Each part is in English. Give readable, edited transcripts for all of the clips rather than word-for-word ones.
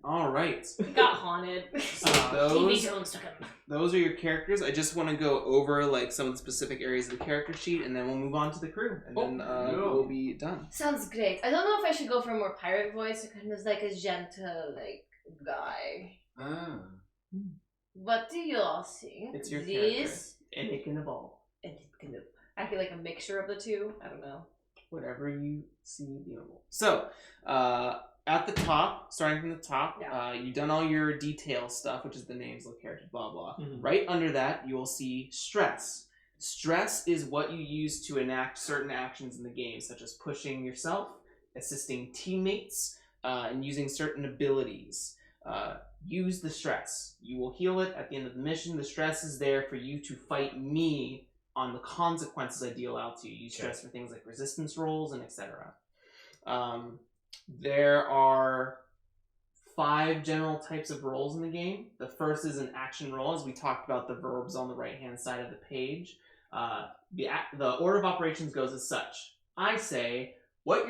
All right. He got haunted. So TV Jones took him. those are your characters. I just want to go over like some of the specific areas of the character sheet, and then we'll move on to the crew, and then we'll be done. Sounds great. I don't know if I should go for a more pirate voice or kind of like a gentle guy. What do you all think? It's your This character, and it can evolve. and it can. I feel like a mixture of the two. I don't know. Whatever you see viewable. So, at the top, starting from the top, you've done all your detail stuff, which is the names of the characters, blah, blah. Mm-hmm. Right under that, you will see stress. Stress is what you use to enact certain actions in the game, such as pushing yourself, assisting teammates, and using certain abilities. Use the stress. You will heal it at the end of the mission. The stress is there for you to fight me on the consequences I deal out to you. Use stress for things like resistance rolls and etc. There are 5 general types of roles in the game. The first is an action roll, as we talked about the verbs on the right-hand side of the page. The order of operations goes as such. I say, what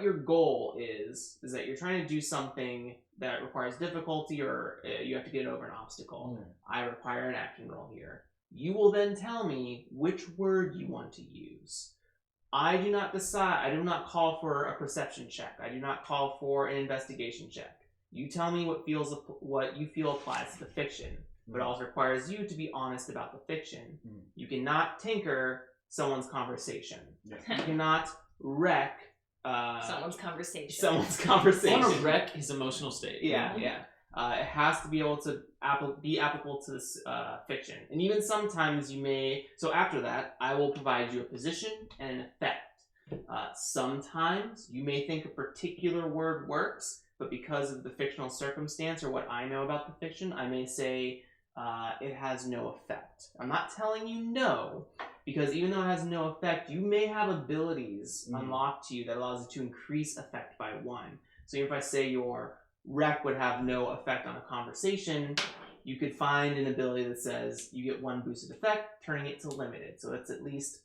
your goal is that you're trying to do something that requires difficulty or you have to get over an obstacle. I require an action roll here. You will then tell me which word you want to use. I do not decide. I do not call for a perception check. I do not call for an investigation check. You tell me what you feel applies to the fiction, but it also requires you to be honest about the fiction. You cannot tinker someone's conversation. You cannot wreck someone's conversation. I want to wreck his emotional state. Yeah. It has to be able to be applicable to this fiction. And even sometimes you may... So after that, I will provide you a position and an effect. Sometimes you may think a particular word works, but because of the fictional circumstance or what I know about the fiction, I may say it has no effect. I'm not telling you no, because even though it has no effect, you may have abilities unlocked to you that allows it to increase effect by 1. So if I say your wreck would have no effect on a conversation, you could find an ability that says you get 1 boosted effect, turning it to limited. So that's at least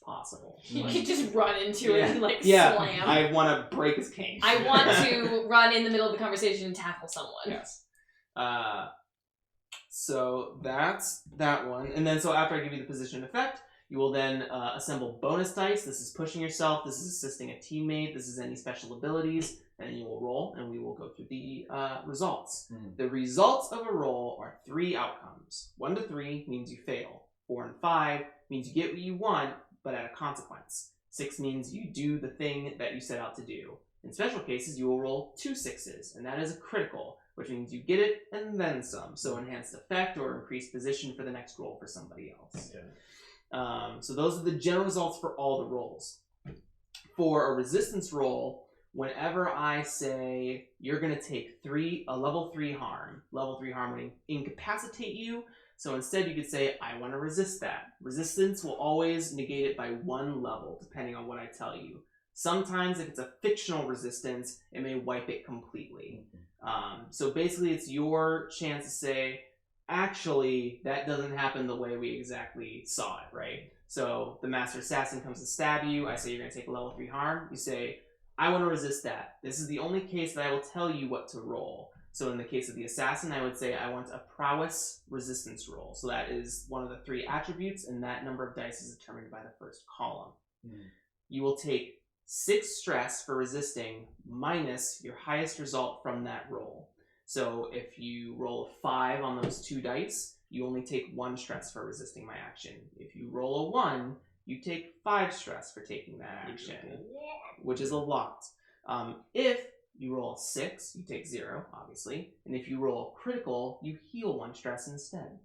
possible. You could just run into it and slam. I want to break his cane. I want to run in the middle of the conversation and tackle someone. Yes. So that's that one. And then so after I give you the position effect, you will then assemble bonus dice. This is pushing yourself. This is assisting a teammate. This is any special abilities. And you will roll, and we will go through the results. The results of a roll are 3 outcomes. 1 to 3 means you fail. 4 and 5 means you get what you want, but at a consequence. 6 means you do the thing that you set out to do. In special cases, you will roll 2 6s, and that is a critical, which means you get it and then some. So enhanced effect or increased position for the next roll for somebody else. So those are the general results for all the rolls. For a resistance roll, whenever I say you're going to take a level 3 harm, level 3 harm would incapacitate you. So instead you could say, I want to resist that. Resistance will always negate it by 1 level, depending on what I tell you. Sometimes if it's a fictional resistance, it may wipe it completely. So basically it's your chance to say, actually, that doesn't happen the way we exactly saw it, right? So the Master Assassin comes to stab you. I say you're going to take a level 3 harm. You say, I want to resist that. This is the only case that I will tell you what to roll. So in the case of the assassin, I would say I want a prowess resistance roll. So that is one of the 3 attributes, and that number of dice is determined by the first column. You will take 6 stress for resisting minus your highest result from that roll. So if you roll a 5 on those 2 dice, you only take 1 stress for resisting my action. If you roll a 1, you take 5 stress for taking that action, which is a lot. If you roll a 6, you take 0, obviously. And if you roll a critical, you heal 1 stress instead.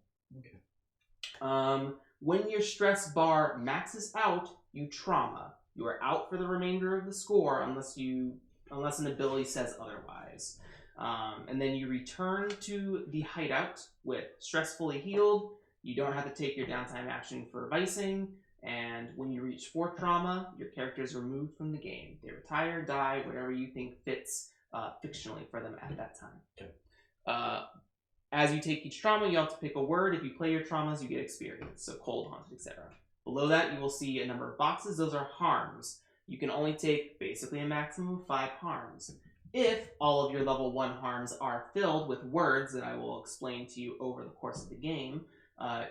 When your stress bar maxes out, you trauma. You are out for the remainder of the score unless an ability says otherwise. And then you return to the hideout with stress fully healed. You don't have to take your downtime action for vicing. And when you reach 4 trauma, your character is removed from the game. They retire, die, whatever you think fits fictionally for them at that time. As you take each trauma, you have to pick a word. If you play your traumas, you get experience. So cold, haunted, etc. Below that, you will see a number of boxes. Those are harms. You can only take basically a maximum of 5 harms. If all of your level 1 harms are filled with words that I will explain to you over the course of the game,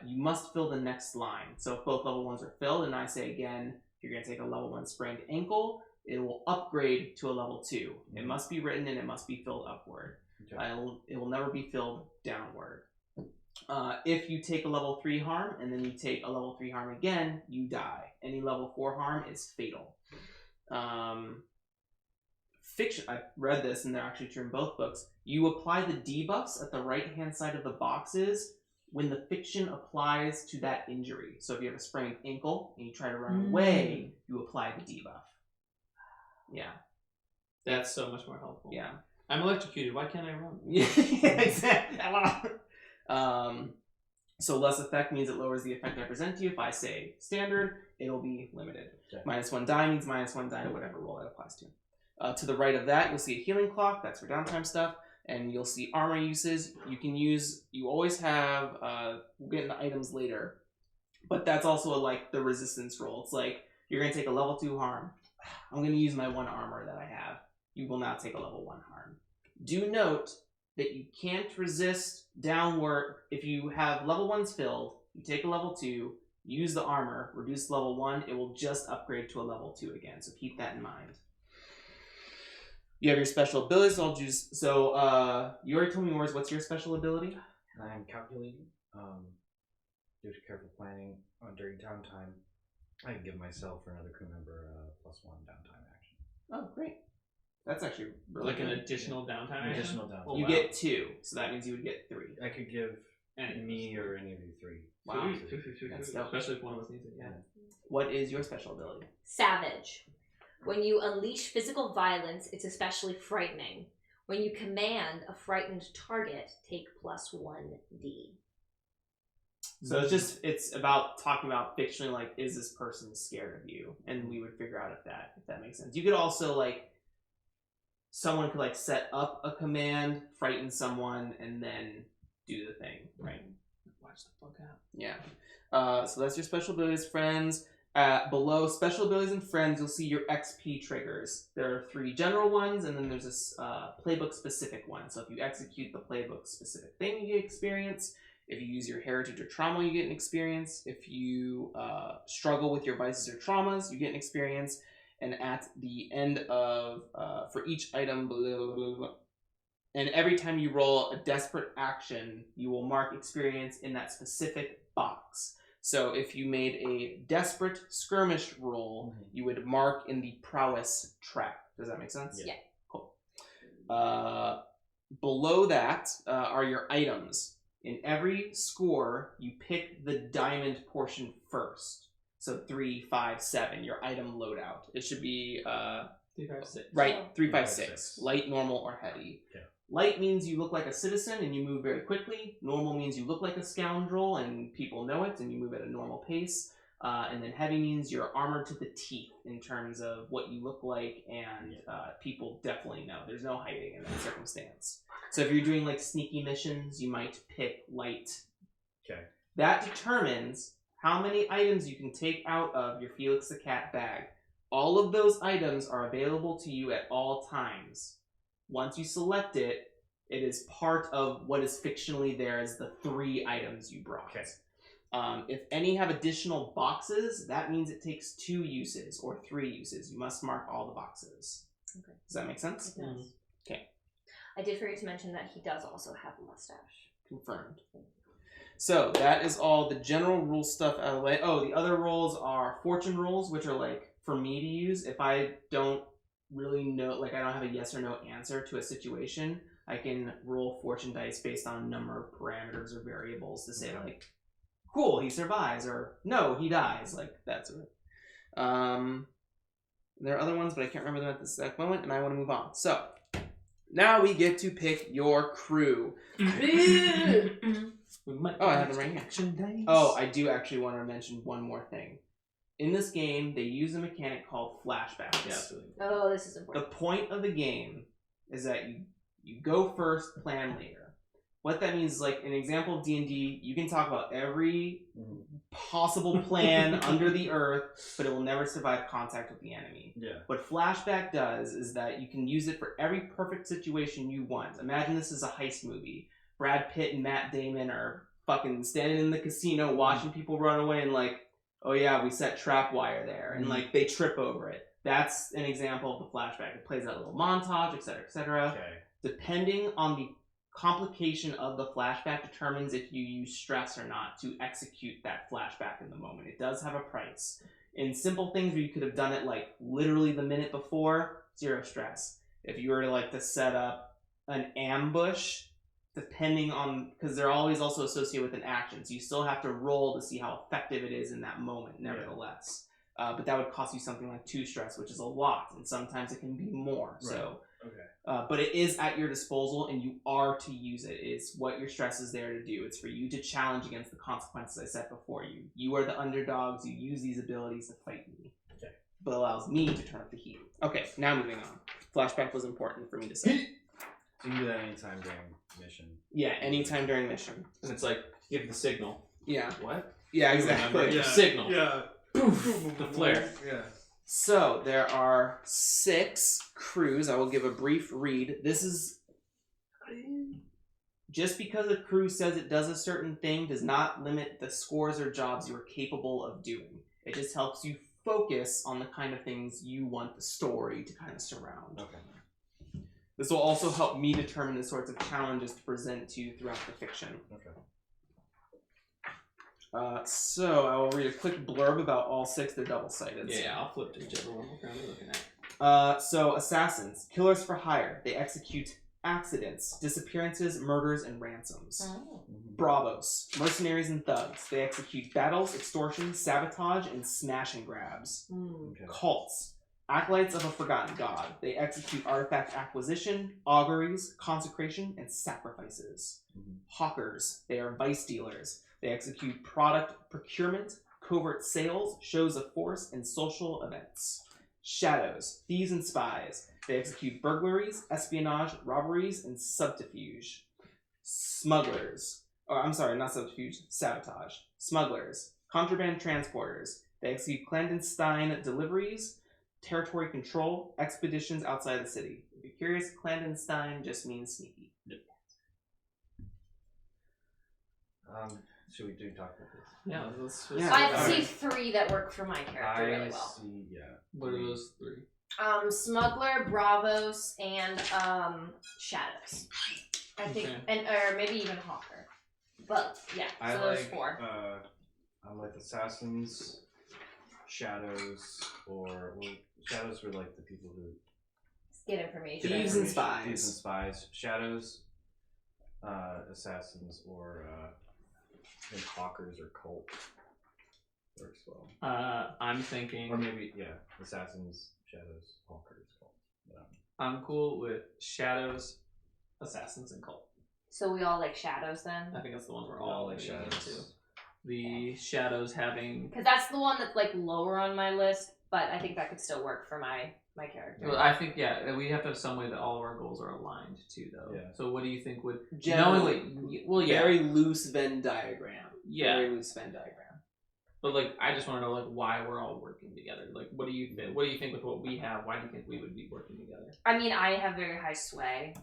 you must fill the next line. So if both level 1s are filled, and I say again, you're going to take a level 1 sprained ankle, it will upgrade to a level 2. It must be written and it must be filled upward. Okay. It will never be filled downward. If you take a level 3 harm and then you take a level 3 harm again, you die. Any level 4 harm is fatal. Fiction, I read this and they're actually true in both books. You apply the debuffs at the right hand side of the boxes when the fiction applies to that injury. So if you have a sprained ankle and you try to run away, you apply the debuff. Yeah. That's so much more helpful. Yeah. I'm electrocuted. Why can't I run? Yeah, exactly. So less effect means it lowers the effect I present to you. If I say standard, it'll be limited. Okay. -1 die means -1 die to whatever roll that applies to. To the right of that, you'll see a healing clock. That's for downtime stuff. And you'll see armor uses. You always have, we'll get into items later, but that's also like the resistance roll. It's like, you're going to take a level 2 harm. I'm going to use my 1 armor that I have. You will not take a level 1 harm. Do note that you can't resist downward. If you have level 1s filled, you take a level 2, use the armor, reduce level 1, it will just upgrade to a level 2 again. So keep that in mind. You have your special abilities. I'll choose. So you already told me yours. What's your special ability? I'm calculating. Due to careful planning during downtime, I can give myself or another crew member a +1 downtime action. Oh, great. That's actually really Like good. an additional downtime action? Additional downtime. Oh, You wow. get 2, so that means you would get 3. I could give And me or any of you 3. Wow. Sweet. That's dope. Especially if one of us needs it. Yeah. What is your special ability? Savage. When you unleash physical violence, it's especially frightening. When you command a frightened target, take +1d. So it's about talking about fictionally, like, is this person scared of you? And we would figure out if that makes sense. You could also, like, someone could, like, set up a command, frighten someone, and then do the thing, right? Watch the fuck out. Yeah. So that's your special abilities, friends. Below special abilities and friends, you'll see your XP triggers. There are 3 general ones, and then there's this playbook specific one. So if you execute the playbook specific thing, you get experience. If you use your heritage or trauma, you get an experience. If you struggle with your vices or traumas, you get an experience. And at the end of, for each item, blah, blah, blah, blah, and every time you roll a desperate action, you will mark experience in that specific box. So if you made a desperate skirmish roll, you would mark in the prowess track. Does that make sense? Yeah. Cool. Below that are your items. In every score, you pick the diamond portion first. So 3, 5, 7, your item loadout. It should be 3, 5, 6. right, Oh. 3, 5, 5, 6. 6. Light, normal, or heavy. Okay. Light means you look like a citizen and you move very quickly. Normal means you look like a scoundrel and people know it and you move at a normal pace. And then heavy means you're armored to the teeth in terms of what you look like, and people definitely know. There's no hiding in that circumstance. So if you're doing like sneaky missions, you might pick light. Okay. That determines how many items you can take out of your Felix the Cat bag. All of those items are available to you at all times. Once you select it, it is part of what is fictionally there as the 3 items you brought. Okay. If any have additional boxes, that means it takes 2 uses or 3 uses. You must mark all the boxes. Okay. Does that make sense? It does. Okay. I did forget to mention that he does also have a mustache. Confirmed. So that is all the general rule stuff out of the way. Oh, the other rolls are fortune rolls, which are like for me to use. If I don't really know, like I don't have a yes or no answer to a situation, I can roll fortune dice based on a number of parameters or variables to say like, cool, he survives, or no, he dies, like that sort of. There are other ones, but I can't remember them at this exact moment, and I want to move on. So now we get to pick your crew. Oh, I have them right here. Action dice. Oh, I do actually want to mention one more thing. In this game, they use a mechanic called flashbacks. Yeah, absolutely. Oh, this is The important. point of the game is that you go first, plan later. what that means is like an example of D&D, you can talk about every possible plan under the earth, but it will never survive contact with the enemy. Yeah. What flashback does is that you can use it for every perfect situation you want. Imagine this is a heist movie. Brad Pitt and Matt Damon are fucking standing in the casino watching people run away and like, oh yeah, we set trap wire there, and like they trip over it. That's an example of the flashback. It plays that little montage, etc., etc. Okay. Depending on the complication of the flashback determines if you use stress or not to execute that flashback in the moment. It does have a price. In simple things where you could have done it like literally the minute before, 0 stress. If you were to like to set up an ambush, depending on, because they're always also associated with an action, so you still have to roll to see how effective it is in that moment, nevertheless. But that would cost you something like 2 stress, which is a lot, and sometimes it can be more. Right. So, Okay. but it is at your disposal, and you are to use it. It's what your stress is there to do. It's for you to challenge against the consequences I set before you. You are the underdogs. You use these abilities to fight me. Okay. But allows me to turn up the heat. Okay, now moving on. Flashback was important for me to say. So you can do that anytime during mission. Yeah, anytime during mission. And it's like, give the signal. Yeah. What? Yeah, You remember exactly. the signal. Yeah. Poof, the flare. Yeah. So there are 6 crews. I will give a brief read. This is just because a crew says it does a certain thing does not limit the scores or jobs you are capable of doing. It just helps you focus on the kind of things you want the story to kind of surround. Okay. This will also help me determine the sorts of challenges to present to you throughout the fiction. Okay. So I will read a quick blurb about all 6. They're double-sided. Yeah, I'll flip to whichever one we're currently looking at. So assassins, killers for hire. They execute accidents, disappearances, murders, and ransoms. Bravos, mercenaries and thugs. They execute battles, extortion, sabotage, and smash and grabs. Okay. Cults, acolytes of a forgotten god. They execute artifact acquisition, auguries, consecration, and sacrifices. Hawkers, they are vice dealers. They execute product procurement, covert sales, shows of force, and social events. Shadows, thieves and spies. They execute burglaries, espionage, robberies, and subterfuge. Smugglers. Oh, I'm sorry, not subterfuge, sabotage. Smugglers, contraband transporters. They execute clandestine deliveries, territory control, expeditions outside the city. If you're curious, clandestine just means sneaky. Should we talk about this? Yeah, let's Yeah. I see Alright. 3 that work for my character really well. see, yeah. What are those 3? Smuggler, Bravos, and Shadows. I think, Okay. and or maybe even Hawker. But yeah, so I those like 4. I like assassins, shadows, or shadows were like the people who Get information. Thieves and spies. Thieves and spies. Shadows, assassins, or I think hawkers or cult works well. I'm thinking. Or maybe assassins, shadows, hawkers, cult. I'm cool with shadows, assassins, and cult. So we all like Shadows then? I think that's the one we're All all like leaning shadows. into. The shadows having. Because that's the one that's like lower on my list, but I think that could still work for my character. Well, I think we have to have some way that all of our goals are aligned too, though. Yeah. So what do you think would Generally, well, yeah, very loose Venn diagram. yeah, Very loose Venn diagram. but like I just want to know like why we're all working together. Like, what do you think with what we have? Why do you think we would be working together? I mean, I have very high sway.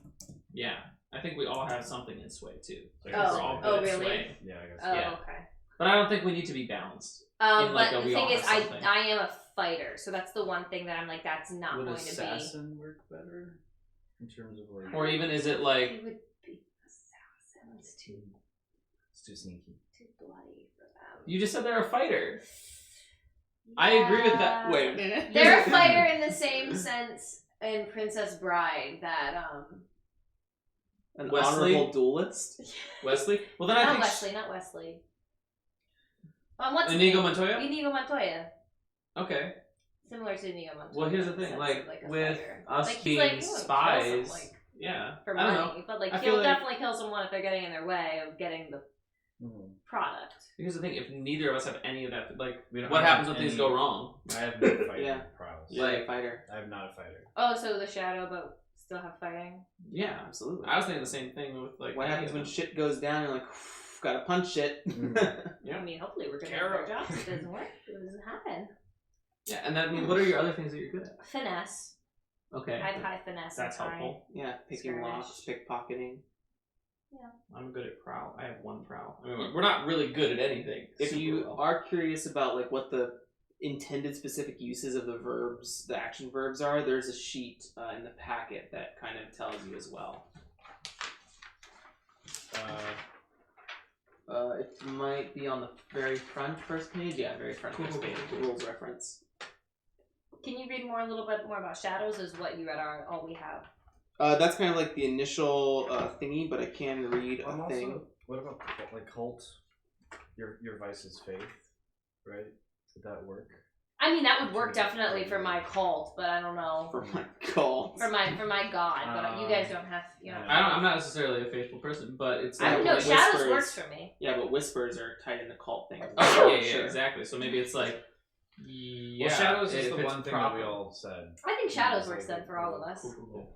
Yeah, I think we all have something in sway too. Like, Oh, we're all good oh, at really? sway. Yeah, I guess. Oh, Yeah. okay. But I don't think we need to be balanced. In, like, But we the all thing is, have something. I am a fighter, so that's the one thing that I'm like, that's not Would going to be. assassin work better in terms of like? Or even is it like It would be assassin. It's too It's too sneaky. bloody for them. you just said they're a fighter? I agree with that. Yeah. Wait a minute. They're a fighter in the same sense in Princess Bride that An Wesley? honorable duelist? Wesley? Well, then I not think Wesley, not Wesley. What's his Inigo name? Montoya. Inigo Montoya. Okay. Similar to Inigo Montoya. Well, here's the in the thing. sense Like of, a with fighter. us Like, he's being like, he wouldn't kill spies, someone, like, yeah. for I don't money, know. but like I he'll feel like- definitely kill someone if they're getting in their way of getting the product. Here's the thing: if neither of us have any of that, like, We don't what have happens when things any- go wrong? I have no fighting Yeah. prowess. Yeah, fighter. I'm not a fighter. Oh, so the shadow, but Still have fighting. Yeah, Absolutely. I was thinking the same thing with like. What happens when shit goes down? You're like, gotta punch shit. Yeah. I mean, hopefully we're gonna have our jobs. It doesn't work. It doesn't happen. Yeah, and then I mean, what are your other things that you're good at? Finesse. Okay, I have high finesse. that's and high- helpful. Yeah, picking locks, pickpocketing. I'm good at prowl. I have one prowl. I mean, we're not really good at anything. If super you well. are curious about like what the intended specific uses of the verbs, the action verbs are, there's a sheet in the packet that kind of tells you as well. It might be on the very first page. Yeah, very front first page. Rules reference. Can you read a little bit more about shadows? Is what you read all we have? That's kind of like the initial thingy, but I can read a thing. What about like cult? Your vice is faith, right? Would that work? I mean, that would work definitely for my cult, but I don't know For my cult. for my god. But you guys don't have, you know. I'm not necessarily a faithful person, but it's I don't like know. Shadows Whispers. works for me. Yeah, but whispers are tied into cult things. Oh yeah, Sure. exactly. So maybe it's like, yeah, Well, shadows is if the it's one thing proper. that we all said. I think shadows works then for all of us. Cool.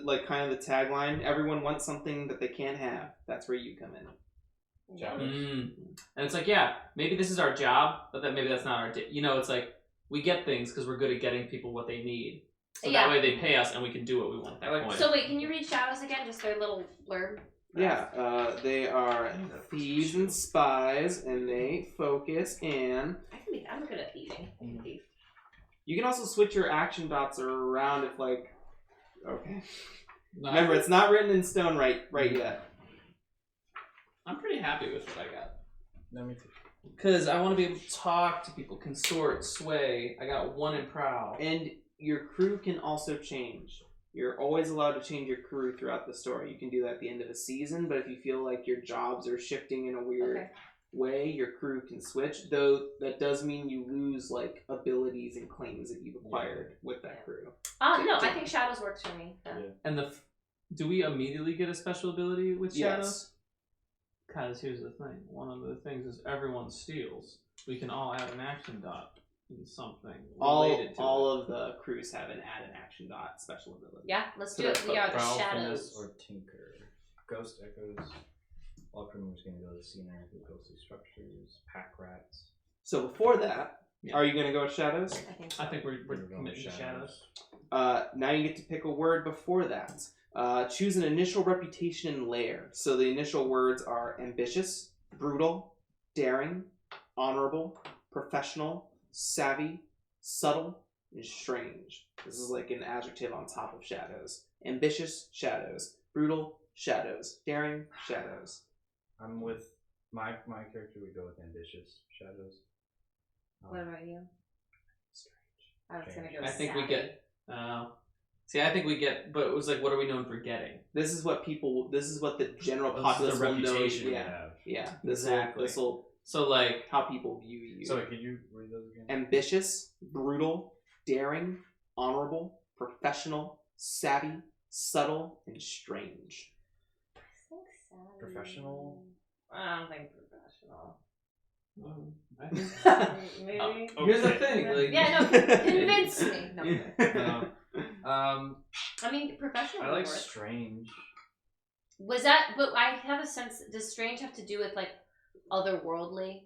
Like kind of the tagline: everyone wants something that they can't have. That's where you come in. Shadows. And it's like, yeah, maybe this is our job, but then maybe that's not our. You know, it's like we get things because we're good at getting people what they need. So Yeah. that way they pay us and we can do what we want at that point. So wait, can you read shadows again? Just their little blurb. Yeah, they are thieves and spies, and they focus and I'm good at thieving. I can thieve. you can also switch your action dots around if like. Okay. No, Remember, it's not written in stone right yet. I'm pretty happy with what I got. No, me too. Because I want to be able to talk to people, consort, sway. I got one in prowl. And your crew can also change. You're always allowed to change your crew throughout the story. You can do that at the end of a season, but if you feel like your jobs are shifting in a weird way, your crew can switch. Though that does mean you lose like abilities and claims that you've acquired with that crew. No, I think shadows works for me. Yeah. And do we immediately get a special ability with shadows? Because here's the thing. One of the things is everyone steals. We can all add an action dot in something related to all of the crews have an add an action dot special ability. Yeah, let's do it. We are the Prowl, shadows. finesse, or tinker. Ghost echoes. All crew members can go to scenery with ghostly structures. Pack rats. So before that, Yeah. are you going to go with shadows? I think so. I think we're We're going committing to with shadows. Now you get to pick a word before that. Choose an initial reputation and layer. So the initial words are ambitious, brutal, daring, honorable, professional, savvy, subtle, and strange. This is like an adjective on top of shadows. Ambitious, shadows. Brutal, shadows. Daring, shadows. I'm with my character. We go with ambitious shadows. What about you? I was gonna go. I think we savvy. get. I think we get. But it was like, what are we known for getting? This is what the general This is populace the will know. reputation we Yeah, have. yeah. Exactly. This will So like, how people view you. So could you read those again? Ambitious, brutal, daring, honorable, professional, savvy, subtle, and strange. I think savvy. Professional? I don't think professional. I think, Maybe. here's the thing. Like, Yeah, no, convince me. No. I mean, professional. I would like work. strange. Was that? But I have a sense. Does strange have to do with like otherworldly?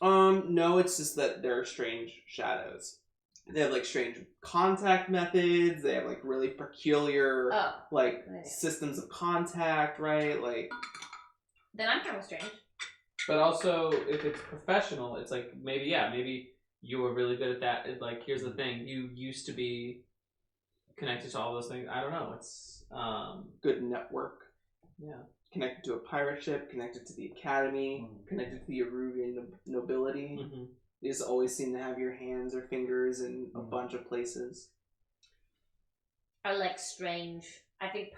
No, it's just that they're strange shadows. They have like strange contact methods. They have like really peculiar Oh, like yeah. systems of contact, right? Like then I'm kind of strange. But also, if it's professional, it's like maybe you were really good at that. It's like, here's the thing: you used to be connected to all those things. I don't know. It's good network. yeah. Connected to a pirate ship, connected to the academy, connected to the Aruvian nobility. Mm-hmm. You just always seem to have your hands or fingers in a bunch of places. I like strange. I think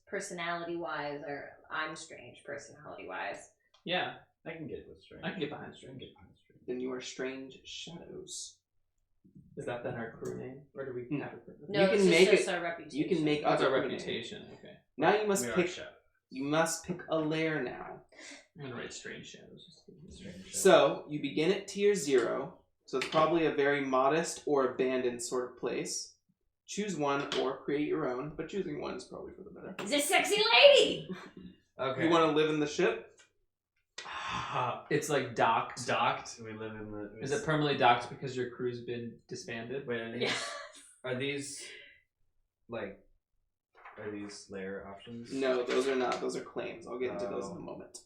personality wise, or I'm strange personality wise. Yeah, I can get with strange. I can get behind strange. Then you are strange shadows. Is that then our crew name, or do we No. have it? No, You can it's make just it- our reputation. You can make That's other our crew names. reputation. Okay, Now you must We are pick. shadows. You must pick a layer now. I'm gonna write strange shadows. Strange shadows. So you begin at tier 0. So it's probably a very modest or abandoned sort of place. Choose one or create your own, but choosing one is probably for the better. It's a sexy lady! Okay. You want to live in the ship? It's like docked. Docked. We live in the. Is it permanently docked because your crew's been disbanded? Wait, are these? Yeah. Are these like? Are these layer options? No, those are not. Those are claims. I'll get into those in a Oh. moment.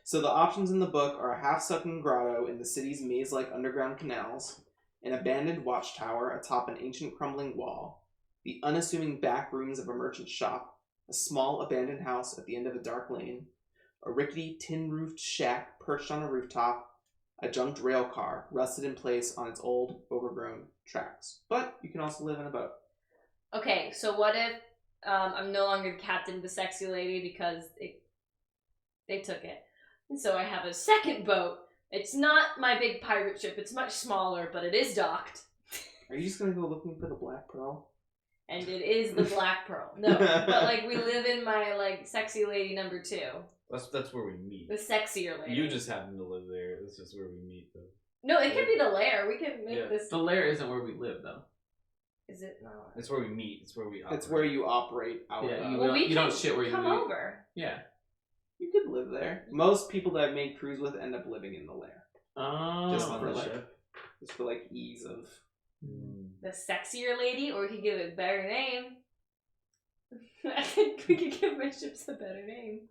So the options in the book are a half-sunken grotto in the city's maze-like underground canals, an abandoned watchtower atop an ancient crumbling wall, the unassuming back rooms of a merchant shop, a small abandoned house at the end of a dark lane, a rickety tin-roofed shack perched on a rooftop, a junked rail car rusted in place on its old, overgrown tracks. But you can also live in a boat. Okay, so what if I'm no longer the captain of the sexy lady because they took it. And so I have a second boat. It's not my big pirate ship. It's much smaller, but it is docked. Are you just going to go looking for the Black Pearl? And it is the Black Pearl. No, but like we live in my like sexy lady number 2. That's where we meet. The sexier lady. You just happen to live there. That's just where we meet, though. No, it could be the lair. We could make Yeah. this. The lair isn't where we live, though. Is it not? It's where we meet. It's where we. Operate. It's where you operate out Yeah, of. you Well, don't- we you don't can shit where you come eat. over. Yeah. You could live there. Most people that I've made crews with end up living in the lair. Oh. Just on for the like, ship. just for like ease of. The sexier lady, or we could give it a better name. I think we could give my ships a better name.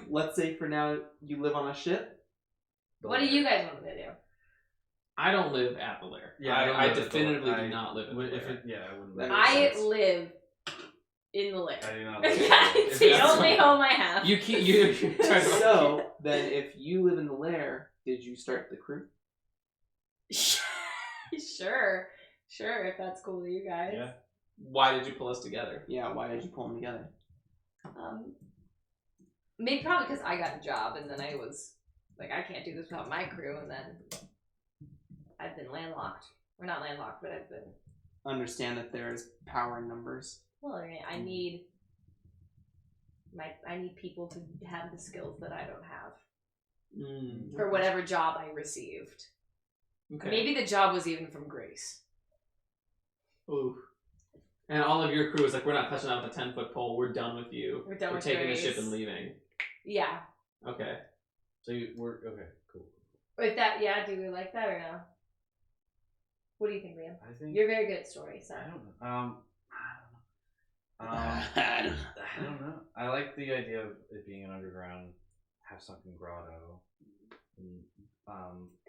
Let's say for now you live on a ship. What do you guys want me to do? I don't live at the lair. Yeah, I don't I live at the definitively lair. do not live at the If lair. it, yeah, I wouldn't. That live makes I sense. live in the lair. I do not. Yeah, Live there. it's If the that's only fine. home I have. You keep you try to So then, if you live in the lair, did you start the crew? Sure, if that's cool with you guys. Yeah. Why did you pull us together? Yeah. Why did you pull them together? Maybe probably because I got a job and then I was like, I can't do this without my crew, and then I've been landlocked. We're not landlocked, but I've been. Understand that there is power in numbers. Well, I need people to have the skills that I don't have for whatever job I received. Okay. Maybe the job was even from Grace. Ooh. And all of your crew is like, we're not touching out the 10-foot pole. We're done with you. We're done We're with taking Grace. the ship and leaving. Yeah. Okay. So we're okay. Cool. If that, yeah, do we like that or no? What do you think, Liam? I think You're very good at stories, so. I don't know. I don't know. I like the idea of it being an underground, have something grotto. And,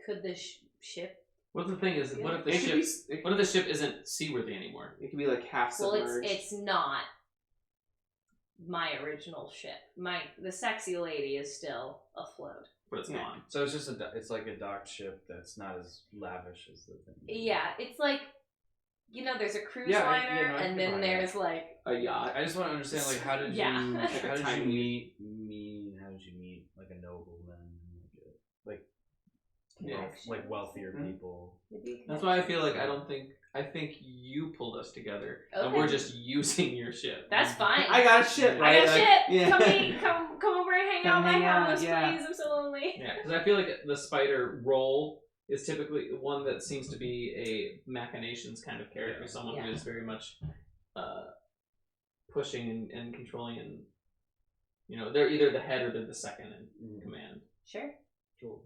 Could the ship? What the thing is, what if the It could ship? be. It What if the ship isn't seaworthy anymore? could be like half Well, submerged. it's not my original ship. The sexy lady is still afloat. But it's Yeah. gone. so it's just it's like a docked ship that's not as lavish as the thing. Yeah, it's like, there's a cruise Yeah, liner, I and can then buy there's like, a yacht. I just want to understand, like, how did you, Yeah. how did Tiny. you meet me? How did you meet like a nobleman, like Connections, wealthier maybe? people? maybe That's why I feel like I think you pulled us together, and Okay. we're just using your ship. That's fine. I got a ship, I right? got Like, shit. yeah. Come over and hang Come out at my hang out, house, yeah. please. I'm so lonely. Yeah, because I feel like the spider role is typically one that seems to be a machinations kind of character, Yeah. someone Yeah. who is very much pushing and controlling, and they're either the head or they're the second in command. Sure. Cool.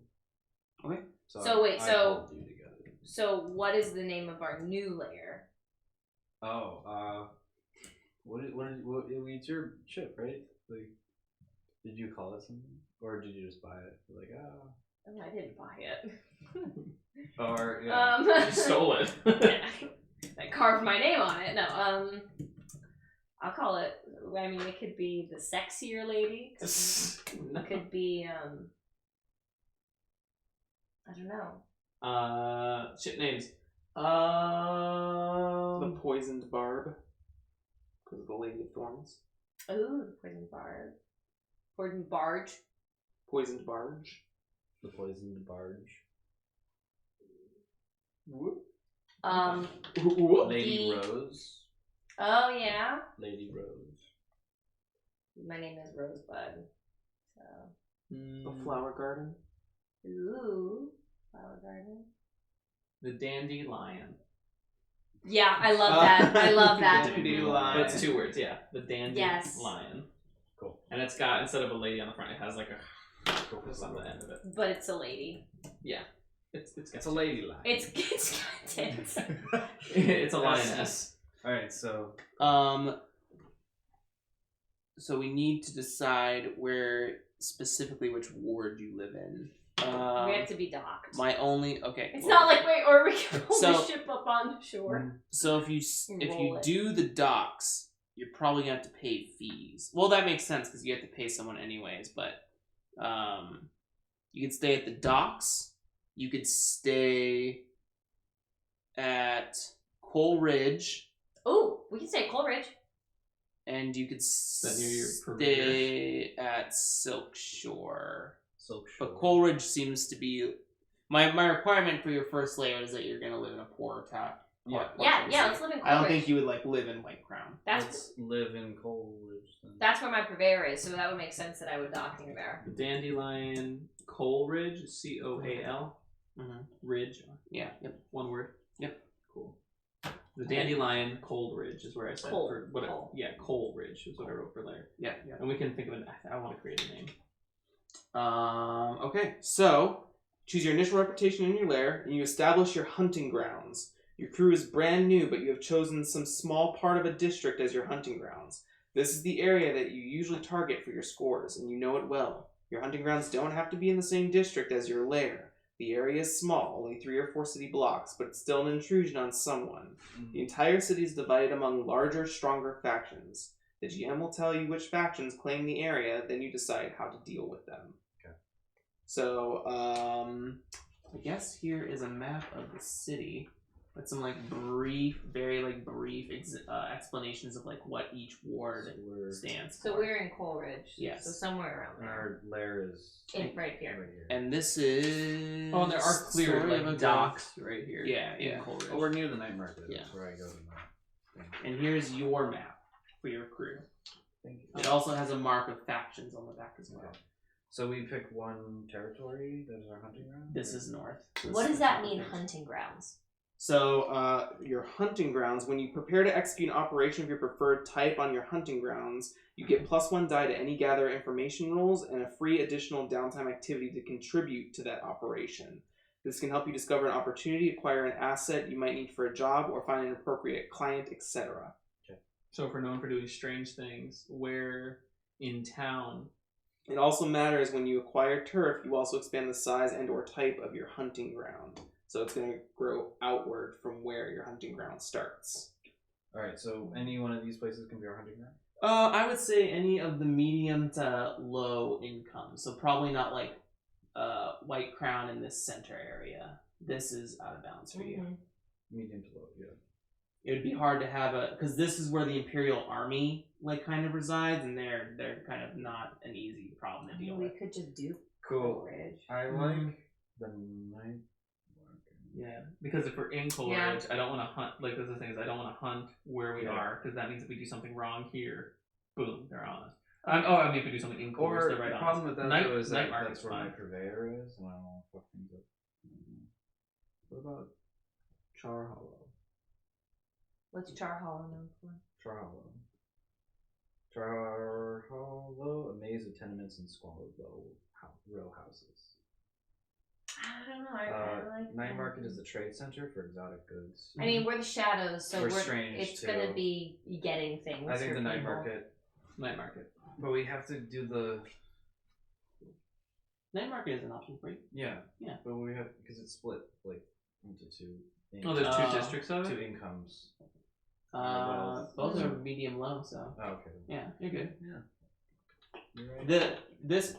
Okay. So wait, I so- pulled you together. So, what is the name of our new lair? Oh, it's your ship, right? Like, did you call it something, or did you just buy it? Like, Oh, I didn't buy it. or yeah. You stole it. I carved my name on it. No, I'll call it. I mean, it could be the sexier lady. It could be I don't know. Ship names. The poisoned barb. Because of the Lady of Thorns. Ooh, the poison barge. Poison barge. Poisoned barge. The poisoned barge. Lady The- Rose. Oh yeah. Lady Rose. My name is Rosebud. So. The flower garden. Ooh. Flower garden. The dandelion. Yeah, I love that. I love that. Dandelion. But it's 2 words, yeah. The dandy Yes. lion. Cool. And it's got, instead of a lady on the front, it has like a focus on the end of it. But it's a lady. Yeah. It's a lady lion. It's tits. it's a lioness. Alright, so So we need to decide where specifically which ward you live in. We have to be docked. My only okay. It's not like wait, or we can pull So- the ship up on shore. So if you Roll it. do the docks, you're probably gonna have to pay fees. Well, that makes sense because you have to pay someone anyways. But you could stay at the docks. You could stay at Coal Ridge, Oh, we can say Coleridge. and you could that near your stay at Silk Shore. Silk But Shore. Coleridge seems to be my requirement for your first layout is that you're gonna live in a poorer town. Yeah. Yeah, let's live in Coleridge. I don't think you would like live in White Crown. That's live in Coleridge then. that's where my purveyor is, so that would make sense that I would dock near there. The dandelion Coal Ridge, Coal. Mhm. Ridge. Yeah. Yep. 1 word. Yep. Cool. The dandelion Cold Ridge is where I said Coal. for what Coal. yeah, Coal Ridge is what I wrote for there. Yeah. Yeah. And we can think of an I want to create a name. Okay, so choose your initial reputation in your lair, and you establish your hunting grounds. Your crew is brand new, but you have chosen some small part of a district as your hunting grounds. This is the area that you usually target for your scores, and you know it well. Your hunting grounds don't have to be in the same district as your lair. The area is small, only 3 or 4 city blocks, but it's still an intrusion on someone. The entire city is divided among larger, stronger factions. The GM will tell you which factions claim the area, then you decide how to deal with them. Okay. So, I guess here is a map of the city with some very brief explanations of like what each ward stands for. So we're in Coleridge. Yes. So somewhere around And there. our lair is Right here. right here. And this is Oh, and there are clear sort of like a docks right here. Yeah, in yeah. Coal Ridge. Oh, we're near the night market. Yeah. That's where I go to my thing. And here's your map for your crew. Thank you. It also has a mark of factions on the back as well. Okay. So we pick one territory that is our hunting ground? This is north. What does that mean, hunting grounds? So, your hunting grounds, when you prepare to execute an operation of your preferred type on your hunting grounds, you get +1 die to any gather information rolls and a free additional downtime activity to contribute to that operation. This can help you discover an opportunity, acquire an asset you might need for a job, or find an appropriate client, etc. So if we're known for doing strange things, where in town It also matters when you acquire turf, you also expand the size and or type of your hunting ground. So it's going to grow outward from where your hunting ground starts. Alright, so any one of these places can be our hunting ground? I would say any of the medium to low income. So probably not like White Crown in this center area. This is out of bounds for you. Medium to low, yeah. It would be hard to have because this is where the Imperial Army like kind of resides, and they're kind of not an easy problem to deal We with. could just do Cool. Coleridge. I like the night market. Yeah, because if we're in Coal Yeah. Ridge, I don't want to hunt. Like, that's the thing is, I don't want to hunt where we are, because that means if we do something wrong here, boom, they're on us. I mean, if we do something in Coal Ridge, Or they're right the on problem us. with that Night- though is night that market's that's where my fine. purveyor is, and I don't want to fuck things up. What about Char Hollow? What's Char Hollow known for? Char Hollow. Char Hollow, a maze of tenements and squalid row houses. I don't know. I like Night that. Market is the trade center for exotic goods. I mean, we're the shadows, so We're strange, it's too. gonna be getting things. I think for the night people. market, Night market. but we have to do the Night market is an option for you. yeah. But we have because it's split like into two. Oh, there's two Uh, districts of two it? incomes. Both are medium low, so Oh, okay. yeah, you're good. You're right. This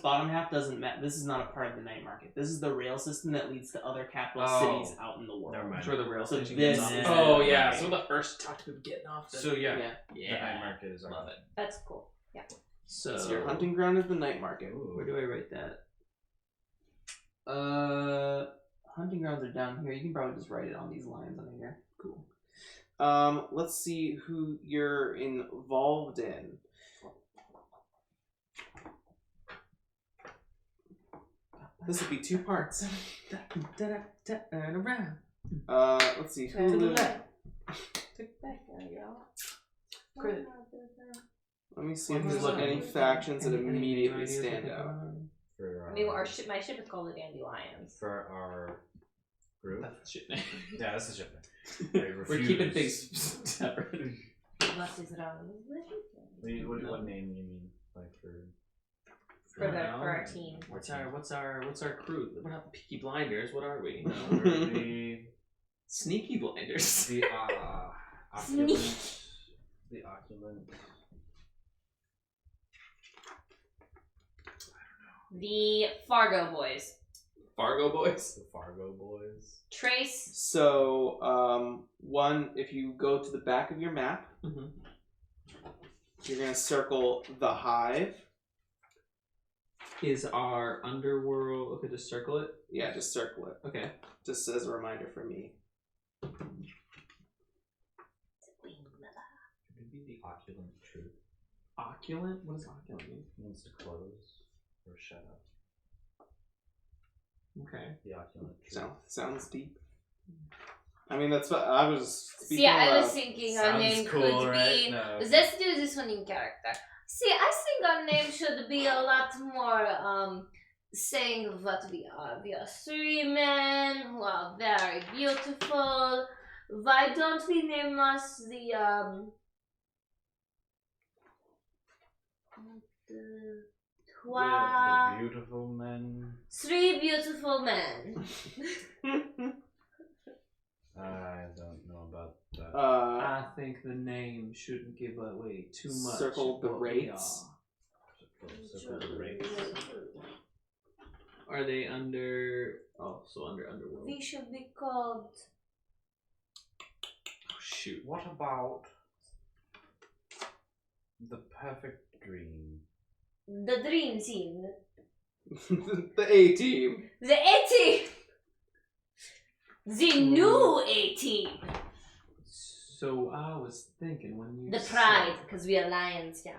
bottom half doesn't this is not a part of the night market. This is the rail system that leads to other capital Oh, cities out in the world. never mind. That's where the rail So station this gets is- off. Oh, Yeah. yeah. So the first talk to getting off. The... So yeah, Yeah. the night market is our Love it. That's cool. Yeah. So, So your hunting ground is the night market. Ooh. Where do I write that? Hunting grounds are down here. You can probably just write it on these lines on here. Cool. Let's see who you're involved in. This would be 2 parts. Let's see To who the lives. left. Take it back now, y'all. Crit. Let me see if What there's was any that? factions that Any immediately ideas stand what they out. are? For I mean, my ship is called the Dandelions. for our group. That's the shit name. Yeah, that's the ship name. We're keeping things separate. What is wrong with it? What name do you mean? Like For our team. What's our crew? We're not the Peaky Blinders. What are we? no, we're the Sneaky Blinders. the opulent. The opulent. The Fargo Boys. Fargo Boys. The Fargo Boys. Trace. So, one, if you go to the back of your map, Mm-hmm. you're going to circle the hive. Is our underworld okay? Just circle it. Yeah, just circle it. Okay. Just as a reminder for me. Maybe the opulent truth. Opulent? What does opulent mean? It means to close or shut up. Okay. The opulent truth. Sounds deep. I mean, that's what I was speaking See, I was about. thinking our Sounds name cool, could right? be. No. Let's do this one in character. See, I think our name should be a lot more saying what we are. We are three men who are very beautiful. Why don't we name us the The beautiful men. three beautiful men. I don't know about that. I think the name shouldn't give away too much. Circle the of what we rates. Circle the rates. Are they under? Oh, so under underworld. We should be called. Oh, shoot. What about the perfect dream? The Dream Team. The A team. The A-Team! The new A-Team! So I was thinking when you The said- Pride, because we are lions, yeah.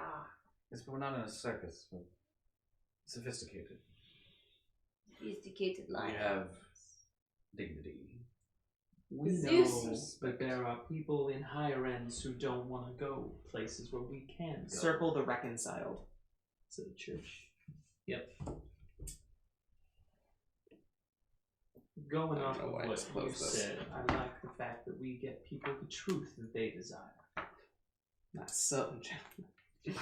Yes, but we're not in a circus. We're sophisticated. Sophisticated We lions. have dignity. We know Zeus. that there are people in higher ends who don't want to go places where we can go. Circle the reconciled. to the church. Yep. Going I don't off know of why I what just you closed this. said, I like the fact that we get people the truth that they desire. Not so, gentlemen.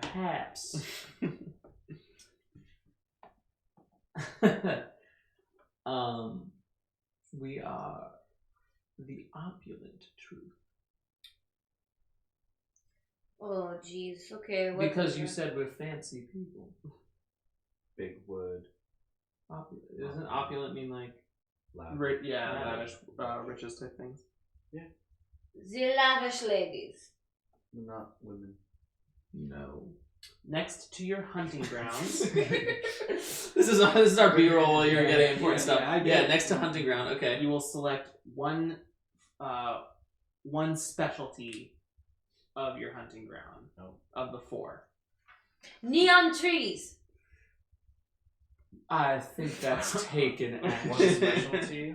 Perhaps. We are the opulent truth. Oh, jeez. Okay, what Because is you that? said we're fancy people. Big wood. Doesn't opulent mean like Loud. Lavish riches type things. The lavish ladies. Not women. no? Next to your hunting grounds. This is our B-roll while you're getting important stuff. I get it. Next to hunting ground. Okay. You will select one specialty of your hunting ground. Oh. Of the 4. Neon trees. I think that's taken One action. specialty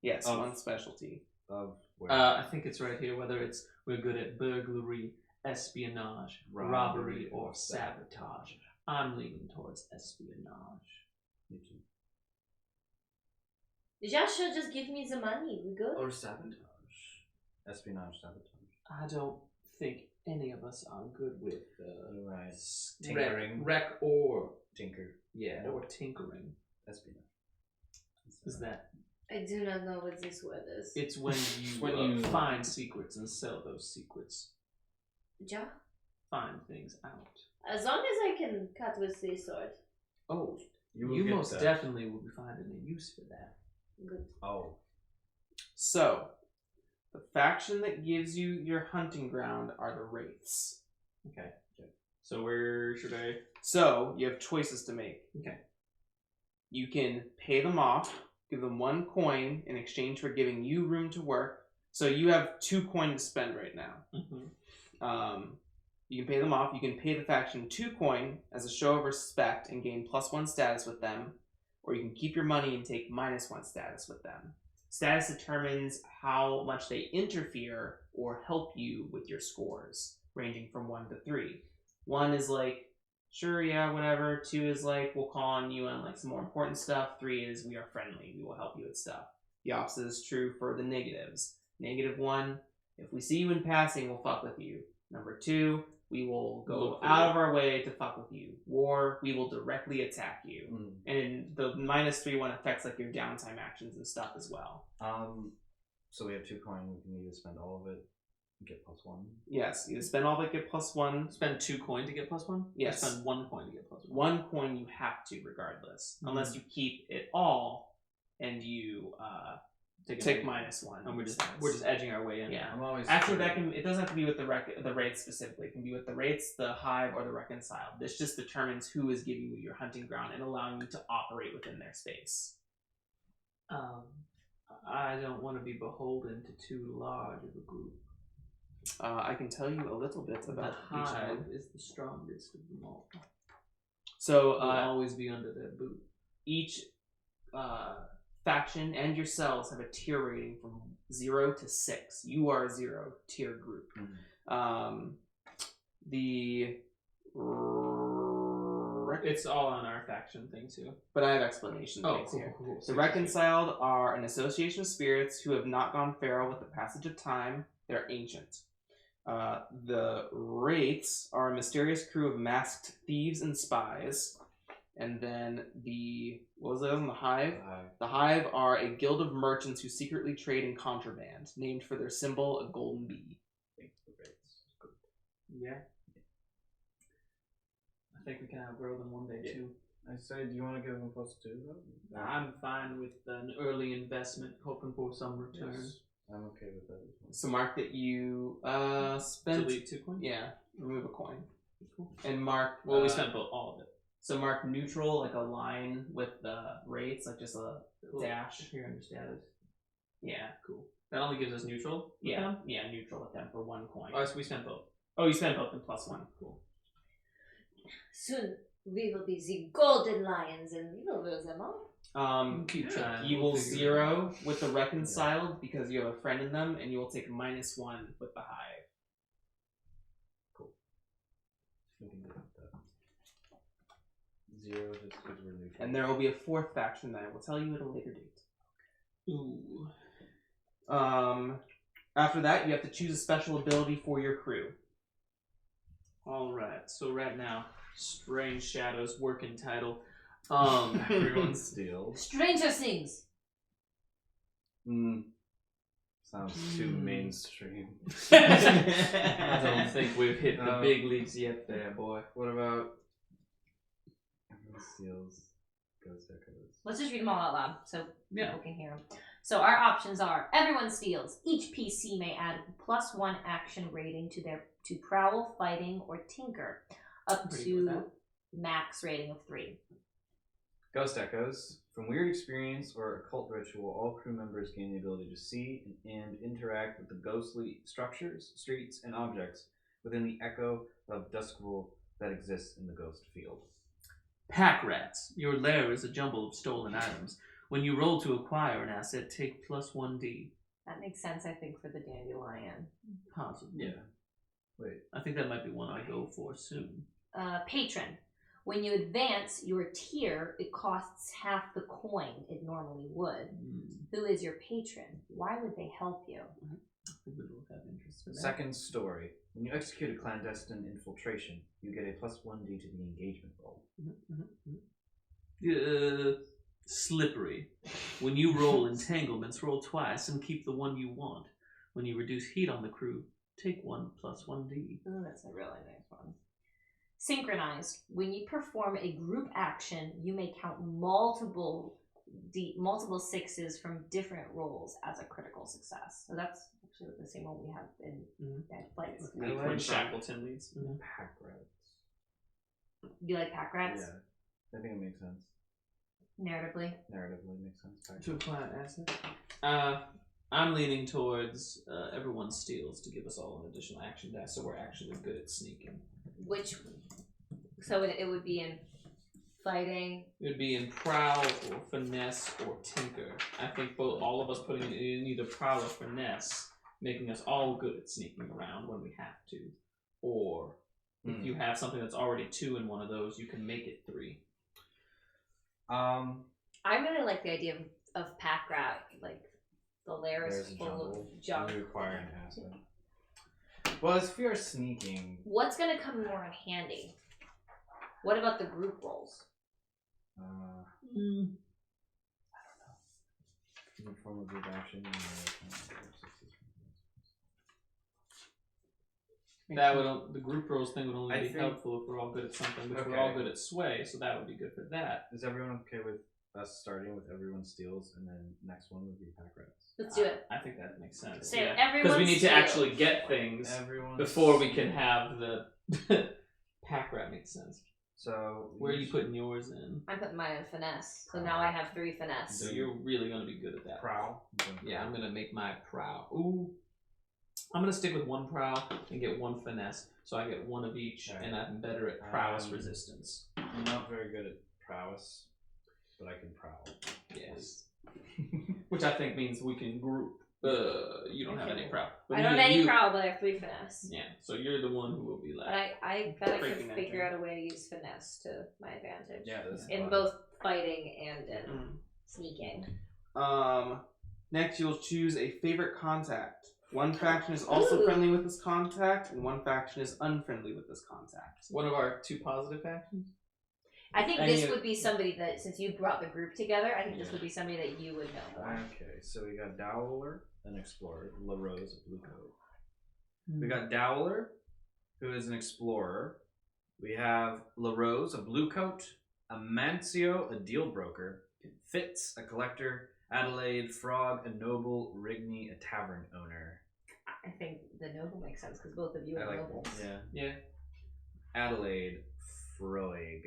Yes, Of- one specialty. of where? I think it's right here. Whether it's we're good at burglary, espionage, robbery, or sabotage. I'm leaning towards espionage. Me too. Just should just give me the money. We good? Or sabotage. Espionage, sabotage. I don't think any of us are good with Right. wreck, Tinkering. wreck or Tinker. or tinkering. Espionage. Is that? I do not know what this word is. It's when you When you- find secrets and sell those secrets. Ja? Find things out. As long as I can cut with this sword. Oh, will you get most that. definitely will be finding a use for that. Good. Oh. So, the faction that gives you your hunting ground are the Wraiths. Okay. So where should I? So, you have choices to make. Okay. You can pay them off, give them 1 coin in exchange for giving you room to work. So you have 2 coin to spend right now. Mm-hmm. You can pay them off. You can pay the faction 2 coin as a show of respect and gain +1 status with them. Or you can keep your money and take -1 status with them. Status determines how much they interfere or help you with your scores, ranging from 1 to 3. 1 is like, sure, yeah, whatever. 2 is like, we'll call on you on like some more important stuff. 3 is, we are friendly. We will help you with stuff. The opposite is true for the negatives. -1, if we see you in passing, we'll fuck with you. Number 2, we will go out of our way to fuck with you. War, we will directly attack you. And the -3 one affects like your downtime actions and stuff as well. So we have 2 coin. We can either spend all of it and get +1. Yes, you spend all of it, get +1. Spend 2 coin to get +1? Yes. Or spend 1 coin to get +1? 1 coin you have to, regardless. Unless you keep it all and you take -1. And we're just edging our way in. Yeah. I'm always Actually, it doesn't have to be with the rates specifically. It can be with the rates, the hive, or the reconciled. This just determines who is giving you your hunting ground and allowing you to operate within their space. I don't want to be beholden to too large of a group. I can tell you a little bit The about each hive one. is the strongest of them all. So We'll always be under their boot. each faction and yourselves have a tier rating from 0 to 6. You are a 0 tier group. It's all on our faction thing too. But I have explanation things here. The reconciled are an association of spirits who have not gone feral with the passage of time. They're ancient. The wraiths are a mysterious crew of masked thieves and spies. And then what was the other one? The hive? The hive are a guild of merchants who secretly trade in contraband, named for their symbol, a golden bee. Yeah. I think we can outgrow them one day too. I say, do you want to give them +2 though? I'm fine with an early investment, hoping for some return. Yes, I'm okay with that. So mark that you spent. Delete 2 coins? Yeah, remove a coin. Cool. And mark. Well, we spent all of it. So mark neutral, like a line with the rates, like just a dash. Here under status. Yeah, Cool. That only gives us neutral? with yeah, them? yeah, neutral with them for 1 coin. Oh, so we spent both. Oh, you spent both in +1. Cool. Soon we will be the golden lions and we will rule them all. Keep trying. You We'll will figure it 0 with the reconciled because you have a friend in them, and you will take -1 with the hive. We can do that. 0 just because we're neutral. And there will be a 4th faction that I will tell you at a later date. Ooh. After that, you have to choose a special ability for your crew. Alright, so right now, Strange Shadows working title. Everyone steals. Stranger Things. Sounds too mainstream. I don't think we've hit the big leagues yet there, boy. What about everyone steals? Ghost Echoes. Let's just read them all out loud so Yeah. people can hear them. So our options are: everyone steals. Each PC may add +1 action rating to prowl, fighting, or tinker, up Pretty good with to that. max rating of 3. Ghost Echoes. From weird experience or occult ritual, all crew members gain the ability to see and interact with the ghostly structures, streets, and objects within the echo of Duskful that exists in the ghost field. Pack Rats. Your lair is a jumble of stolen items. When you roll to acquire an asset, take +1d. That makes sense, I think, for the dandelion. Possibly. Yeah. Wait. I think that might be one I go for soon. Patron. When you advance your tier, it costs half the coin it normally would. Who is your patron? Why would they help you? I think we both have interest in that. Second story. When you execute a clandestine infiltration, you get a +1d to the engagement roll. Slippery. When you roll entanglements, roll twice and keep the one you want. When you reduce heat on the crew, take 1 +1d. Oh, that's a really nice one. Synchronized. When you perform a group action, you may count multiple 6s from different rolls as a critical success. So that's actually the same one we have in Bad Flights. Like when Shackleton leads. Pack Rats. You like pack rats? Yeah. I think it makes sense. Narratively. Narratively makes sense. Pack To acquire asset. I'm leaning towards everyone steals to give us all an additional action die, so we're actually good at sneaking. So it would be in Fighting. It would be in prowl or finesse or tinker. I think all of us putting it in either prowl or finesse, making us all good at sneaking around when we have to. Or if you have something that's already 2 in one of those, you can make it 3. I really like the idea of pack rat. Like the lair is There's a full of junk. You require an asset. Well, if we are sneaking, What's gonna come more in handy? What about the group rolls? I don't know. In the form of group action. The group rolls thing would only be helpful if we're all good at something, which we're all good at sway, so that would be good for that. Is everyone okay with us starting with everyone steals and then next one would be pack rats? Let's do it. I think that makes sense. So Because we need to actually get things before we can have the pack rat. Makes sense. So where are you putting yours in? I'm putting mine in finesse. So now I have 3 finesse. So you're really going to be good at that. Prowl. Yeah, I'm going to make my prowl. Ooh. I'm going to stick with 1 prowl and get 1 finesse. So I get 1 of each, and I'm better at prowess resistance. I'm not very good at prowess, but I can prowl. Yes. Which I think means we can group. You don't have any prowl. I don't have any prowl, but I have 3 finesse. Yeah, so you're the one who will be left. But I bet I can figure out a way to use finesse to my advantage. Yeah, that's in both fighting and in sneaking. Next, you'll choose a favorite contact. One faction is also friendly with this contact, and one faction is unfriendly with this contact. One of our 2 positive factions? I think this would be somebody that, since you brought the group together, I think this would be somebody that you would know more. Okay, so we got Dowler, an explorer, LaRose, a blue coat. We got Dowler, who is an explorer. We have LaRose, a blue coat. Amancio, a deal broker. Fitz, a collector. Adelaide, Frog, a noble. Rigney, a tavern owner. I think the noble makes sense because both of you are nobles. Yeah. Adelaide, Froig.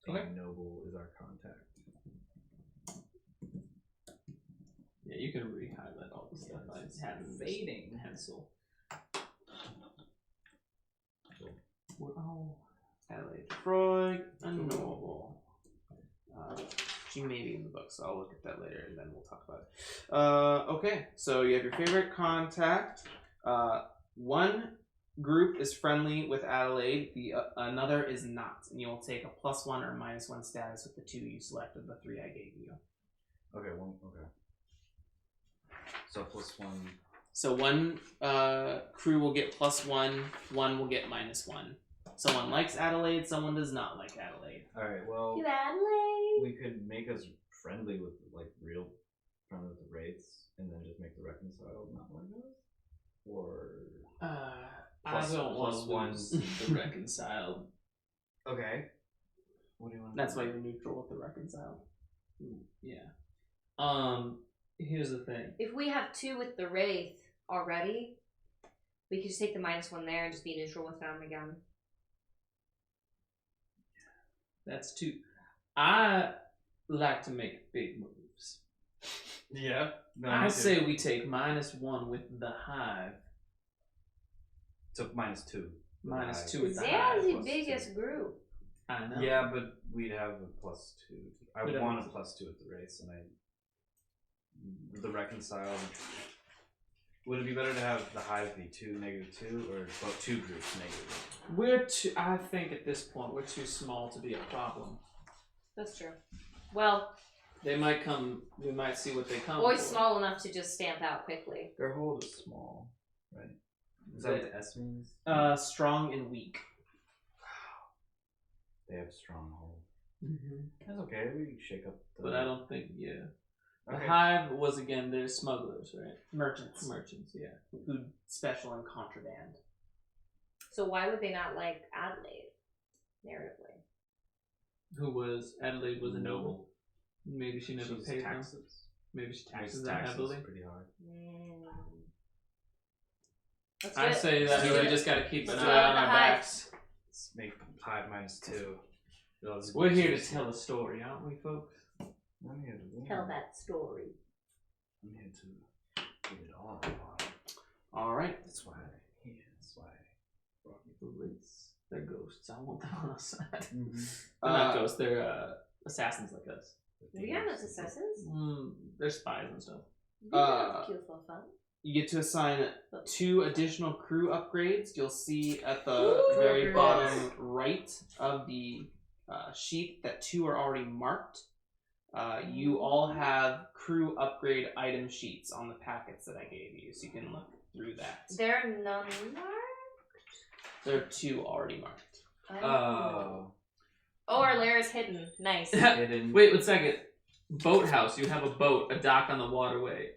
Okay. Noble is our contact. Yeah, you can re-highlight all the stuff. I just have fading pencil. Oh, Adelaide Freud, unknowable. She may be in the book, so I'll look at that later and then we'll talk about it. Okay, so you have your favorite contact. One group is friendly with Adelaide, another is not, and you'll take a +1 or -1 status with the 2 you select of the 3 I gave you. Okay, okay. So +1. So one crew will get +1, one will get -1. Someone likes Adelaide, someone does not like Adelaide. Alright, well, you Adelaide. We could make us friendly with, real friendly with the wraiths, and then just make the reconciled not like us? Or... I don't want to lose the reconciled. Okay. What do you want? That's why you're neutral with the reconciled. Yeah. Here's the thing. If we have 2 with the wraith already, we could just take the -1 there and just be neutral with them again. That's 2. I like to make big moves. Yeah. No, I say we take -1 with the hive. So -2. -2 with the They're hive. the biggest group. I know. Yeah, but we'd have a +2. I would want a +2 with the wraiths, and the reconciled. Would it be better to have the hive be -2 or both 2 groups negative? I think at this point we're too small to be a problem. That's true. Well, they might come. We might see what they come. or for. small enough to just stamp out quickly. Their hold is small, right? Is that what the S means? Strong and weak. They have strong hold. Mm-hmm. That's okay. We can shake up. But I don't think. Yeah. The Okay. hive was again. They're smugglers, right? Merchants. Merchants. Yeah. Who special in contraband. So why would they not like Adelaide, narratively? Who was Adelaide was a noble. Maybe she never paid taxes. them. Maybe she taxes Makes them taxes heavily. pretty hard. Let's I do it. say that Let's we do it. just got to keep an Let's do eye it on with our the hive. backs. Let's make hive -2. We're here to tell a story, aren't we, folks? I'm here to win. Tell that story. I'm here to get it all. All right. That's why. Yeah, that's why. I brought you The race. They're ghosts. I want them on our side. Mm-hmm. They're not ghosts. They're assassins like us. We are not assassins. They're spies and stuff. We have kill for fun. You get to assign 2 additional crew upgrades. You'll see at the Ooh, very yes. bottom right of the sheet that 2 are already marked. You all have crew upgrade item sheets on the packets that I gave you, so you can look through that. They're none marked? There are 2 already marked. Oh. Oh, our lair is hidden. Nice. Hidden. Wait 1 second. Boathouse. You have a boat, a dock on the waterway.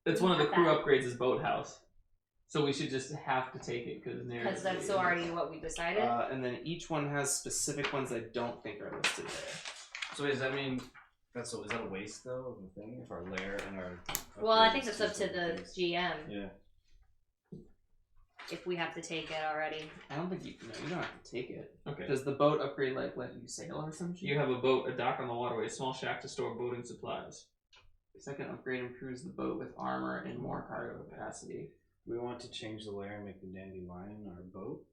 That's one of the crew upgrades is boathouse. So we should just have to take it Because that's already what we decided. And then each one has specific ones I don't think are listed there. So does that mean is that a waste though of the thing? If our lair and our Well, I think that's up to the GM. Yeah. If we have to take it already. I don't think you don't have to take it. Okay. Does the boat upgrade let you sail or something? You have a boat, a dock on the waterway, a small shack to store boating supplies. Second upgrade improves the boat with armor and more cargo capacity. Do we want to change the layer and make the dandelion our boat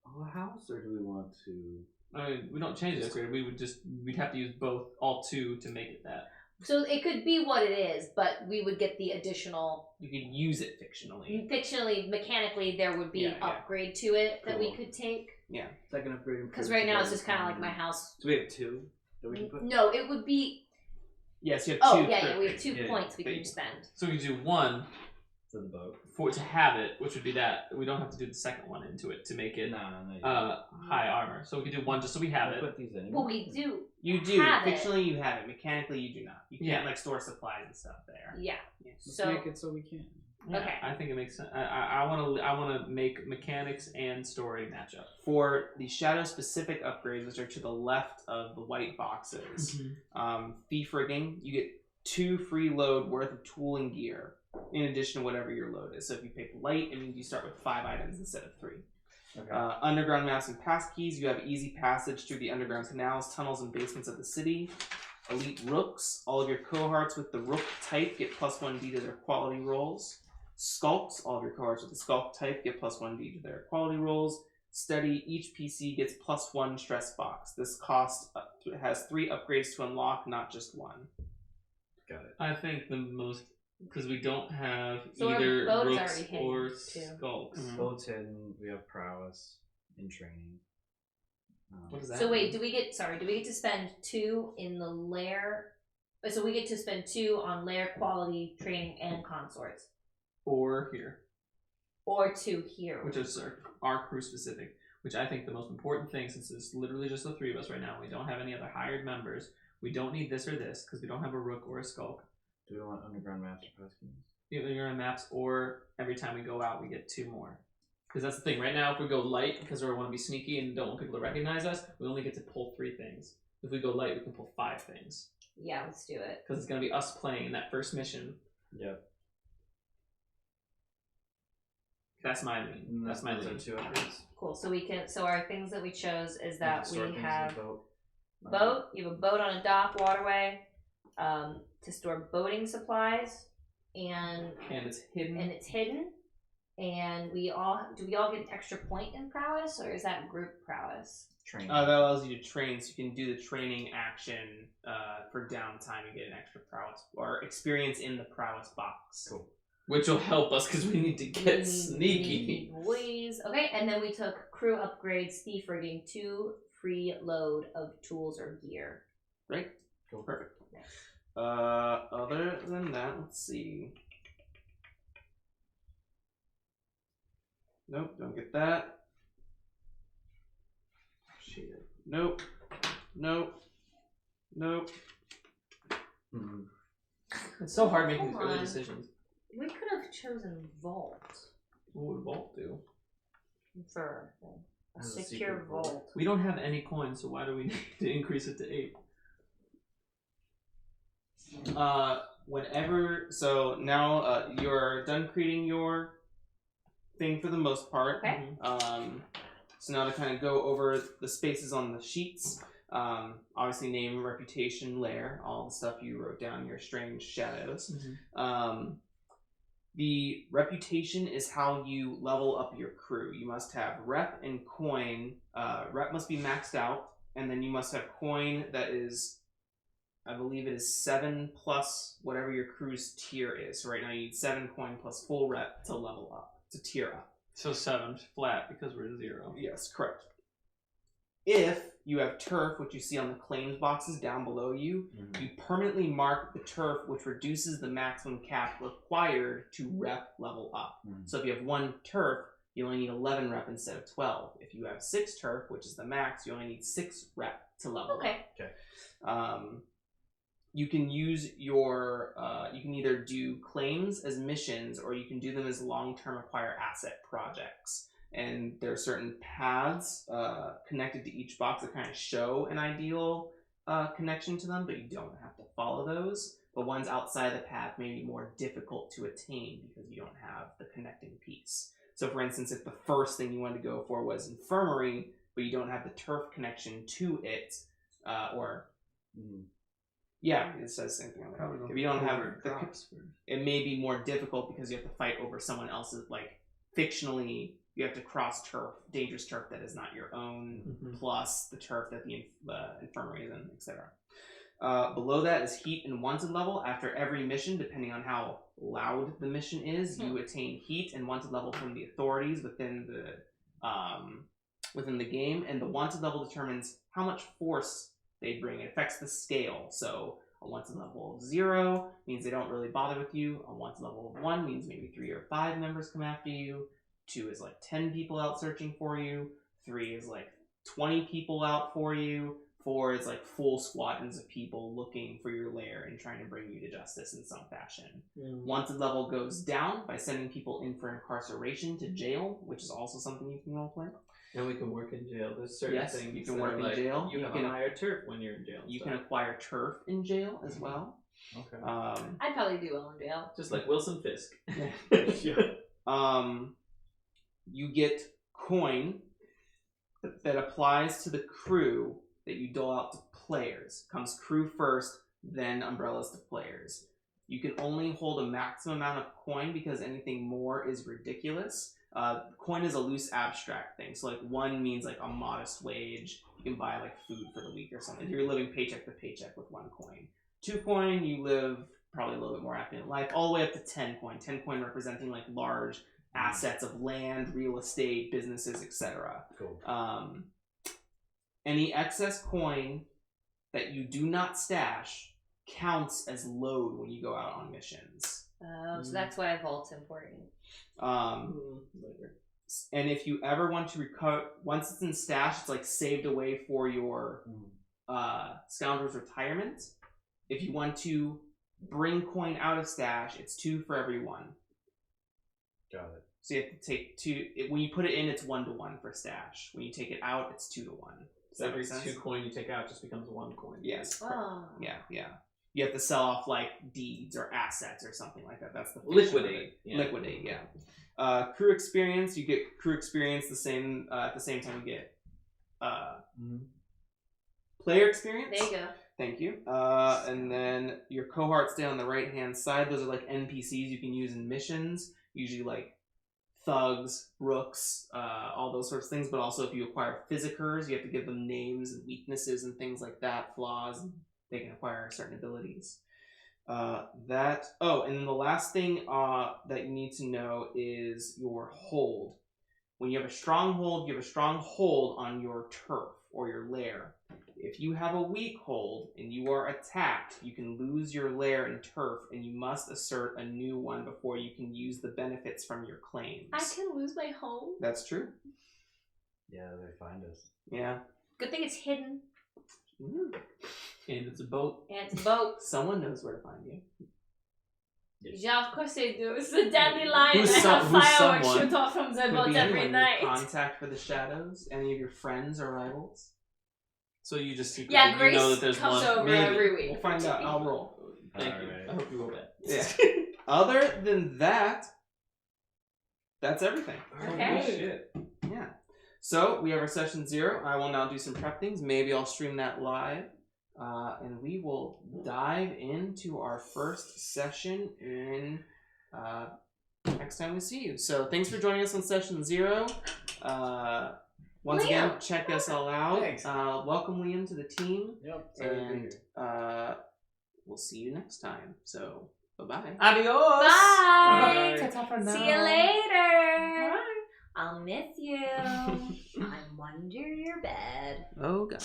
a house, or do we want to? I mean, we don't change the upgrade. We'd have to use all 2 to make it that. So it could be what it is, but we would get the additional. You could use it fictionally. Fictionally, mechanically, there would be an upgrade to it that we could take. Yeah. Second upgrade. Because right now it's just kind of like my house. So we have 2 that we can put. No, it would be. Yes, you have 2. Oh yeah, we have 2 Yeah, points we can spend. So we do 1 For the boat. to have it, which would be that. We don't have to do the second one into it to make it high armor. So we could do 1 just so we have it. Put these in. Well, we do. You do. Have it. Fictionally, you have it. Mechanically, you do not. You can't store supplies and stuff there. Yeah. Let's So make it so we can. Yeah, Okay. I think it makes sense. I want to make mechanics and story match up. For the shadow specific upgrades, which are to the left of the white boxes, thief rigging, you get 2 free load worth of tool and gear in addition to whatever your load is. So if you pick light, it means you start with 5 items instead of 3. Okay. Underground maps and passkeys, you have easy passage through the underground canals, tunnels, and basements of the city. Elite rooks, all of your cohorts with the rook type get plus 1d to their quality rolls. Skulks, all of your cohorts with the skulk type get plus 1d to their quality rolls. Steady, each PC gets plus 1 stress box. This has 3 upgrades to unlock, not just 1. Got it. I think the most because we don't have So our either boat is rooks already hidden, or too. skulks. Boats hidden. We have prowess in training. What is that? So wait, do we get to spend 2 in the lair? So we get to spend 2 on lair quality training and consorts, Or here, or 2 here. which is our crew specific. Which I think the most important thing, since it's literally just the 3 of us right now, we don't have any other hired members. We don't need this or this because we don't have a rook or a skulk. Do we want underground maps or passkeys? Either you're on maps or every time we go out, we get 2 more. Because that's the thing. Right now, if we go light because we want to be sneaky and don't want people to recognize us, we only get to pull 3 things. If we go light, we can pull 5 things. Yeah, let's do it. Because it's going to be us playing in that first mission. Yep. That's my lean. That's my lean. 2 upgrades. Cool. So we can. So our things that we chose is that Store we things in have the boat. boat. You have a boat on a dock, waterway, to store boating supplies, and it's hidden. it's hidden. And do we all get an extra point in prowess, or is that group prowess? Training. That allows you to train, so you can do the training action for downtime and get an extra prowess or experience in the prowess box. Cool. Which will help us because we need to get sneaky. Boys. Okay, and then we took crew upgrades, thief rigging, 2 free load of tools or gear. Right? Cool. Perfect. Other than that, let's see. Nope, don't get that. Shit. Nope. Nope. Nope. Mm-hmm. It's so hard making Hold early on. decisions. We could have chosen vault What would Vault do? for a As a secure secret vault. vault. We don't have any coins, so why do we need to increase it to 8? Whenever, so now you're done creating your thing for the most part. Okay. So now to kind of go over the spaces on the sheets. Obviously name, reputation, lair, all the stuff you wrote down, your strange shadows. The reputation is how you level up your crew. You must have rep and coin. Rep must be maxed out, and then you must have coin that is, I believe it is 7 plus whatever your crew's tier is. So right now you need 7 coin plus full rep to level up, to tier up. So 7 flat because we're 0. Yes, correct. If you have turf, which you see on the claims boxes down below you, you permanently mark the turf, which reduces the maximum cap required to rep level up. So if you have 1 turf, you only need 11 rep instead of 12. If you have 6 turf, which is the max, you only need 6 rep to level up. Okay. You can use your, you can either do claims as missions, or you can do them as long-term acquire asset projects. And there are certain paths connected to each box that kind of show an ideal connection to them, but you don't have to follow those. But ones outside the path may be more difficult to attain because you don't have the connecting piece. So for instance, if the first thing you wanted to go for was infirmary, but you don't have the turf connection to it, yeah, it says the same thing on the cover. If you don't have it may be more difficult because you have to fight over someone else's, like, fictionally, you have to cross turf, dangerous turf that is not your own, plus the turf that the infirmary is in, etc. Below that is heat and wanted level. After every mission, depending on how loud the mission is, you attain heat and wanted level from the authorities within the game, and the wanted level determines how much force they bring. It affects the scale. So a wanted level of 0 means they don't really bother with you. A wanted level of 1 means maybe 3 or 5 members come after you. 2 is like 10 people out searching for you. 3 is like 20 people out for you. 4 is like full squadrons of people looking for your lair and trying to bring you to justice in some fashion. Wanted level goes down by sending people in for incarceration to jail, which is also something you can roleplay. And we can work in jail. There's certain things you can work in jail. You can hire turf when you're in jail. You can acquire turf in jail as well. Okay. I'd probably do well in jail. Just like Wilson Fisk. You get coin that applies to the crew that you dole out to players. Comes crew first, then umbrellas to players. You can only hold a maximum amount of coin because anything more is ridiculous. Coin is a loose abstract thing. So like 1 means like a modest wage. You can buy like food for the week or something. You're living paycheck to paycheck with 1 coin. 2 coin, you live probably a little bit more affluent life, all the way up to 10 coin. 10 coin representing like large assets of land, real estate, businesses, etc. Cool. Any excess coin that you do not stash counts as load when you go out on missions. So that's why a vault's important. And if you ever want to recover, once it's in stash, it's like saved away for your scoundrel's retirement. If you want to bring coin out of stash, it's 2 for every 1. Got it. So you have to take 2. When you put it in, it's 1-to-1 for stash. When you take it out, it's 2-to-1. Does that Every make sense? 2 coin you take out just becomes 1 coin. Yes. Oh. Yeah. You have to sell off like deeds or assets or something like that. That's the Liquidate. Yeah. Liquidate. Yeah. Crew experience. You get crew experience the same at the same time you get player experience. There you go. Thank you. And then your cohorts stay on the right hand side. Those are like NPCs you can use in missions. Usually like thugs, rooks, all those sorts of things. But also if you acquire physicers, you have to give them names and weaknesses and things like that, flaws. They can acquire certain abilities. And then the last thing that you need to know is your hold. When you have a stronghold, you have a strong hold on your turf or your lair. If you have a weak hold and you are attacked, you can lose your lair and turf, and you must assert a new one before you can use the benefits from your claims. I can lose my home. That's true. Yeah, they find us. Yeah. Good thing it's hidden. Mm. And it's a boat. And it's a boat. Someone knows where to find you. Yeah, of course they do. It's the dandelion. Who's I have who's fireworks someone? shoot off from the Could boat be every anyone. night. Your contact for the shadows? Any of your friends or rivals? So you just secretly Yeah, Grace you know that there's comes one. over Maybe. every week. We'll find out. I'll roll. Thank you. Alright. I hope you roll that. Yeah. Other than that, that's everything. Okay. Holy shit. Yeah. So we have our session 0. I will now do some prep things. Maybe I'll stream that live. And we will dive into our first session in next time we see you. So thanks for joining us on session 0. Once again, check us all out. Thanks. Welcome Liam to the team, Yep. Sorry to be and here. we'll see you next time. So bye-bye. Adios. Bye. Ta-ta for See now. you later. I'll miss you. I'm under your bed. Oh god.